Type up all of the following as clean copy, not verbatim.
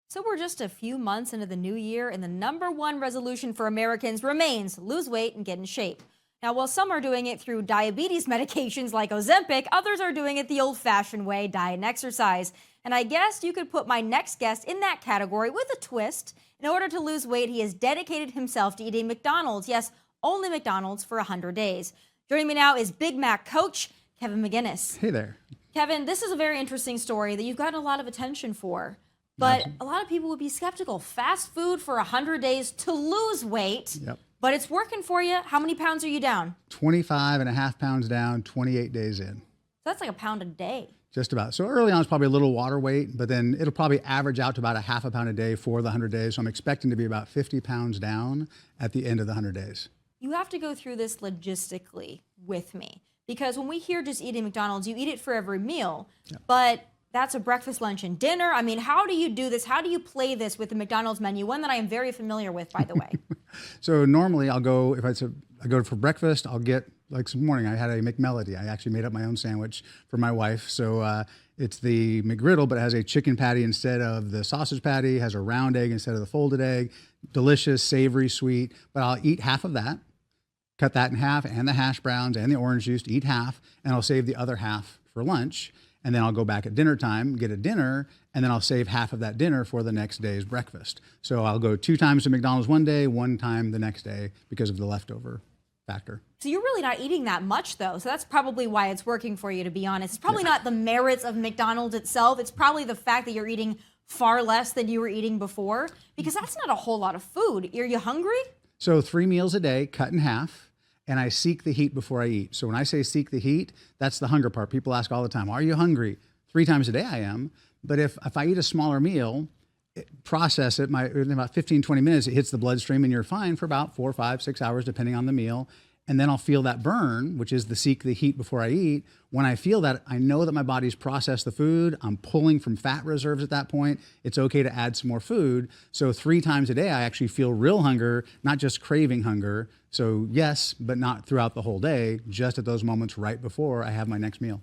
So we're just a few months into the new year, and the number one resolution for Americans remains lose weight and get in shape. Now, while some are doing it through diabetes medications like Ozempic, others are doing it the old-fashioned way, diet and exercise. And I guess you could put my next guest in that category with a twist. In order to lose weight, he has dedicated himself to eating McDonald's. Yes, only McDonald's for 100 days. Joining me now is Big Mac coach Kevin McGinnis. Hey there. Kevin, this is a very interesting story that you've gotten a lot of attention for. But a lot of people would be skeptical. Fast food for 100 days to lose weight. Yep. But it's working for you. How many pounds are you down? 25 and a half pounds down, 28 days in. So that's like a pound a day. Just about. So early on, it's probably a little water weight, but then it'll probably average out to about a half a pound a day for the 100 days. So I'm expecting to be about 50 pounds down at the end of the 100 days. You have to go through this logistically with me. Because when we hear just eating McDonald's, you eat it for every meal. Yep. But that's a breakfast, lunch, and dinner. I mean, how do you do this? How do you play this with the McDonald's menu? One that I am very familiar with, by the way. So normally I'll go, I go for breakfast, I'll get, like this morning, I had a McMelody. I actually made up my own sandwich for my wife. So it's the McGriddle, but it has a chicken patty instead of the sausage patty, has a round egg instead of the folded egg. Delicious, savory, sweet. But I'll eat half of that, cut that in half, and the hash browns and the orange juice to eat half, and I'll save the other half for lunch. And then I'll go back at dinner time, get a dinner, and then I'll save half of that dinner for the next day's breakfast. So I'll go 2 times to McDonald's one day, 1 time the next day because of the leftover factor. So you're really not eating that much, though. So that's probably why it's working for you, to be honest. It's probably not the merits of McDonald's itself. It's probably the fact that you're eating far less than you were eating before, because that's not a whole lot of food. Are you hungry? So 3 meals a day, cut in half. And I seek the heat before I eat. So when I say seek the heat, that's the hunger part. People ask all the time, are you hungry? 3 times a day I am. But if I eat a smaller meal, process it, in about 15, 20 minutes, it hits the bloodstream and you're fine for about 4, 5, 6 hours, depending on the meal. And then I'll feel that burn, which is the seek the heat before I eat. When I feel that, I know that my body's processed the food. I'm pulling from fat reserves at that point. It's okay to add some more food. So 3 times a day, I actually feel real hunger, not just craving hunger. So yes, but not throughout the whole day, just at those moments right before I have my next meal.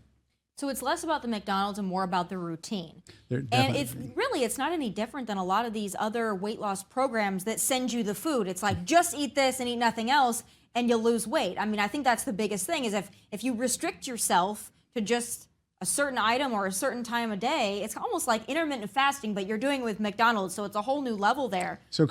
So it's less about the McDonald's and more about the routine. And it's not any different than a lot of these other weight loss programs that send you the food. It's like, just eat this and eat nothing else, and you'll lose weight. I mean, I think that's the biggest thing, is if you restrict yourself to just a certain item or a certain time of day, it's almost like intermittent fasting, but you're doing it with McDonald's, so it's a whole new level there. So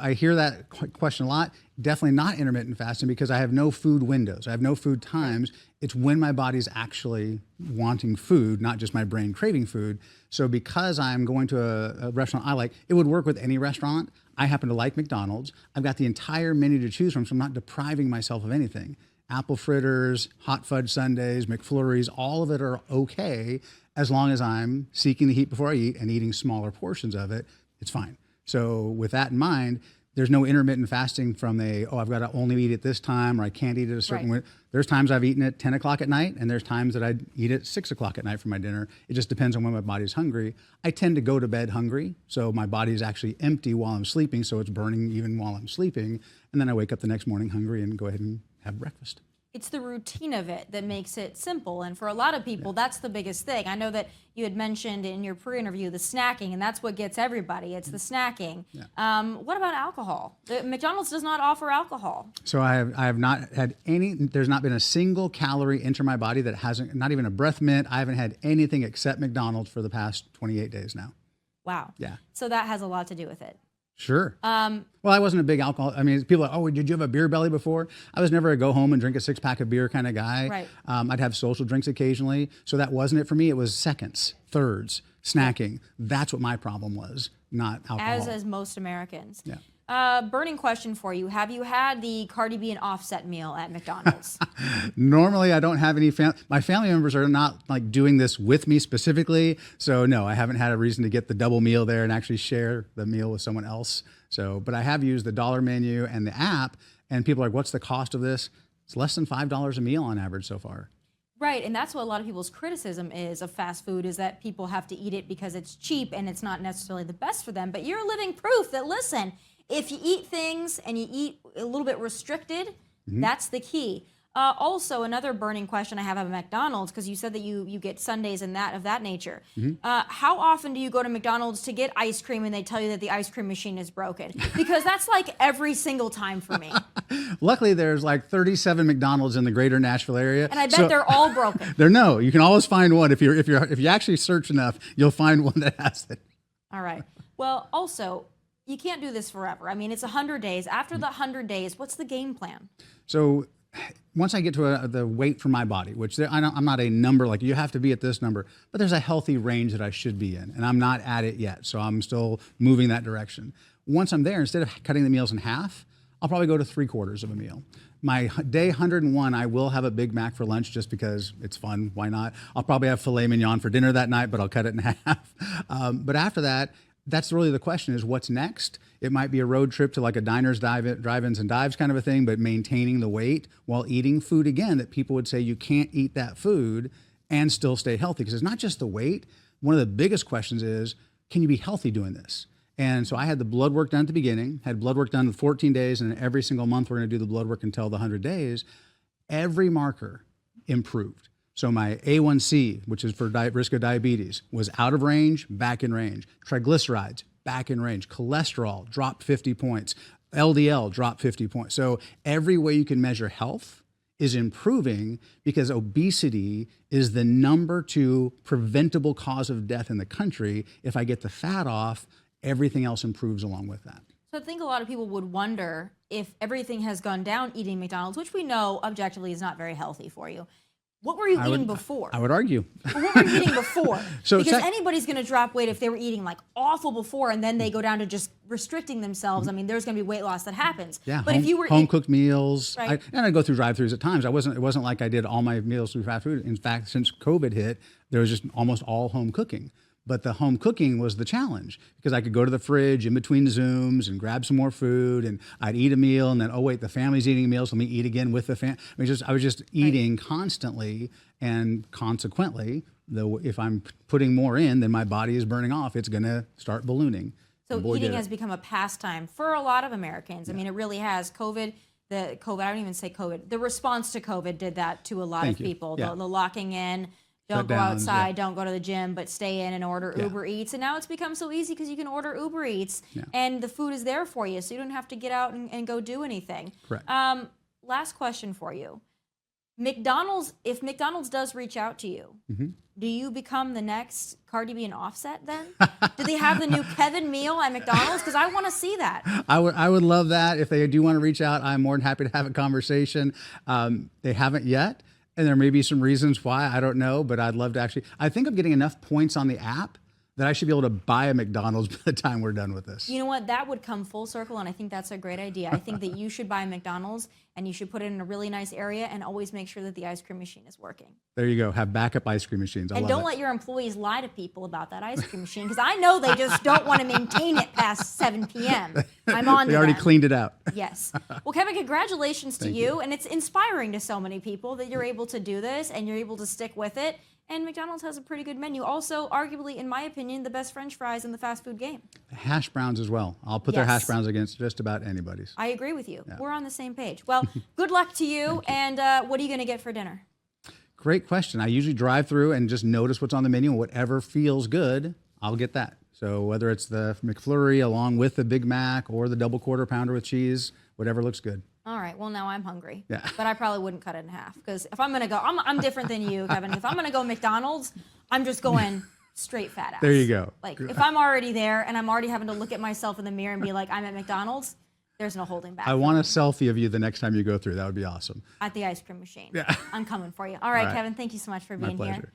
I hear that question a lot. Definitely not intermittent fasting, because I have no food windows. I have no food times. It's when my body's actually wanting food, not just my brain craving food. So because I'm going to a restaurant I like, it would work with any restaurant. I happen to like McDonald's. I've got the entire menu to choose from, so I'm not depriving myself of anything. Apple fritters, hot fudge sundaes, McFlurries, all of it are okay as long as I'm seeking the heat before I eat and eating smaller portions of it. It's fine. So with that in mind, there's no intermittent fasting from I've got to only eat at this time, or I can't eat at a certain way. There's times I've eaten at 10 o'clock at night, and there's times that I eat at 6 o'clock at night for my dinner. It just depends on when my body's hungry. I tend to go to bed hungry, so my body is actually empty while I'm sleeping, so it's burning even while I'm sleeping. And then I wake up the next morning hungry and go ahead and have breakfast. It's the routine of it that makes it simple. And for a lot of people, that's the biggest thing. I know that you had mentioned in your pre-interview the snacking, and that's what gets everybody. It's the snacking. Yeah. What about alcohol? McDonald's does not offer alcohol. So I have not had there's not been a single calorie enter my body that hasn't, not even a breath mint. I haven't had anything except McDonald's for the past 28 days now. Wow. Yeah. So that has a lot to do with it. Sure. Well, I wasn't a big alcohol. I mean, people are like, oh, did you have a beer belly before? I was never a go home and drink a 6-pack of beer kind of guy. Right. I'd have social drinks occasionally. So that wasn't it for me. It was seconds, thirds, snacking. That's what my problem was, not alcohol. As most Americans. Yeah. Burning question for you. Have you had the Cardi B and Offset meal at McDonald's? Normally, I don't have any my family members are not like doing this with me specifically. So no, I haven't had a reason to get the double meal there and actually share the meal with someone else. So, but I have used the dollar menu and the app, and people are like, what's the cost of this? It's less than $5 a meal on average so far. Right, and that's what a lot of people's criticism is of fast food, is that people have to eat it because it's cheap and it's not necessarily the best for them. But you're living proof that, listen, if you eat things and you eat a little bit restricted, that's the key. Also, another burning question I have about McDonald's, because you said that you get sundaes and that of that nature. How often do you go to McDonald's to get ice cream and they tell you that the ice cream machine is broken? Because that's like every single time for me. Luckily, there's like 37 McDonald's in the greater Nashville area. And I bet they're all broken. You can always find one. If you actually search enough, you'll find one that has it. All right. Well, also, you can't do this forever. I mean, it's 100 days. After the 100 days, what's the game plan? So once I get to the weight for my body, which I'm not a number, like you have to be at this number, but there's a healthy range that I should be in, and I'm not at it yet, so I'm still moving that direction. Once I'm there, instead of cutting the meals in half, I'll probably go to 3/4 of a meal. My day 101, I will have a Big Mac for lunch just because it's fun. Why not? I'll probably have filet mignon for dinner that night, but I'll cut it in half. But after that, that's really the question is what's next? It might be a road trip to like a diners, drive-ins and dives kind of a thing, but maintaining the weight while eating food again that people would say you can't eat that food and still stay healthy. Because it's not just the weight. One of the biggest questions is, can you be healthy doing this? And so I had the blood work done at the beginning, had blood work done in 14 days, and every single month we're going to do the blood work until the 100 days. Every marker improved. So my A1C, which is for risk of diabetes, was out of range, back in range. Triglycerides, back in range. Cholesterol dropped 50 points. LDL dropped 50 points. So every way you can measure health is improving because obesity is the number 2 preventable cause of death in the country. If I get the fat off, everything else improves along with that. So I think a lot of people would wonder if everything has gone down eating McDonald's, which we know objectively is not very healthy for you. What were you eating before? I would argue. What were you eating before? Because anybody's going to drop weight if they were eating like awful before and then they go down to just restricting themselves. I mean, there's going to be weight loss that happens. Yeah, but if you were home cooked meals, right. and I go through drive-thrus at times. It wasn't like I did all my meals through fast food. In fact, since COVID hit, there was just almost all home cooking. But the home cooking was the challenge because I could go to the fridge in between Zooms and grab some more food, and I'd eat a meal, and then, oh wait, the family's eating meals, let me eat again with the family. I was just eating constantly, and consequently, if I'm putting more in than my body is burning off, it's going to start ballooning. So eating has become a pastime for a lot of Americans. I mean, it really has. I don't even say COVID. The response to COVID did that to a lot of people. The locking in. Don't go outside, don't go to the gym, but stay in and order Uber Eats. And now it's become so easy because you can order Uber Eats and the food is there for you, so you don't have to get out and go do anything. Correct. Last question for you. McDonald's, if McDonald's does reach out to you, do you become the next Cardi B and Offset then? Do they have the new Kevin meal at McDonald's? Because I want to see that. I would love that. If they do want to reach out, I'm more than happy to have a conversation. They haven't yet. And there may be some reasons why, I don't know, but I'd love to actually, I think I'm getting enough points on the app that I should be able to buy a McDonald's by the time we're done with this. You know what? That would come full circle, and I think that's a great idea. I think that you should buy a McDonald's, and you should put it in a really nice area, and always make sure that the ice cream machine is working. There you go. Have backup ice cream machines. And don't let your employees lie to people about that ice cream machine, because I know they just don't want to maintain it past 7 p.m. I'm on to They already them. cleaned it out. Yes. Well, Kevin, congratulations to you, and it's inspiring to so many people that you're able to do this, and you're able to stick with it. And McDonald's has a pretty good menu. Also, arguably, in my opinion, the best French fries in the fast food game. Hash browns as well. I'll put their hash browns against just about anybody's. I agree with you. Yeah. We're on the same page. Well, good luck to you. And what are you going to get for dinner? Great question. I usually drive through and just notice what's on the menu, and whatever feels good, I'll get that. So whether it's the McFlurry along with the Big Mac or the double quarter pounder with cheese, whatever looks good. All right. Well, now I'm hungry. Yeah. But I probably wouldn't cut it in half, because if I'm going to go, I'm different than you, Kevin. If I'm going to go McDonald's, I'm just going straight fat ass. There you go. Like, if I'm already there and I'm already having to look at myself in the mirror and be like, I'm at McDonald's, there's no holding back. I want a selfie of you the next time you go through. That would be awesome. At the ice cream machine. Yeah. I'm coming for you. All right, Kevin, thank you so much for being here. My pleasure.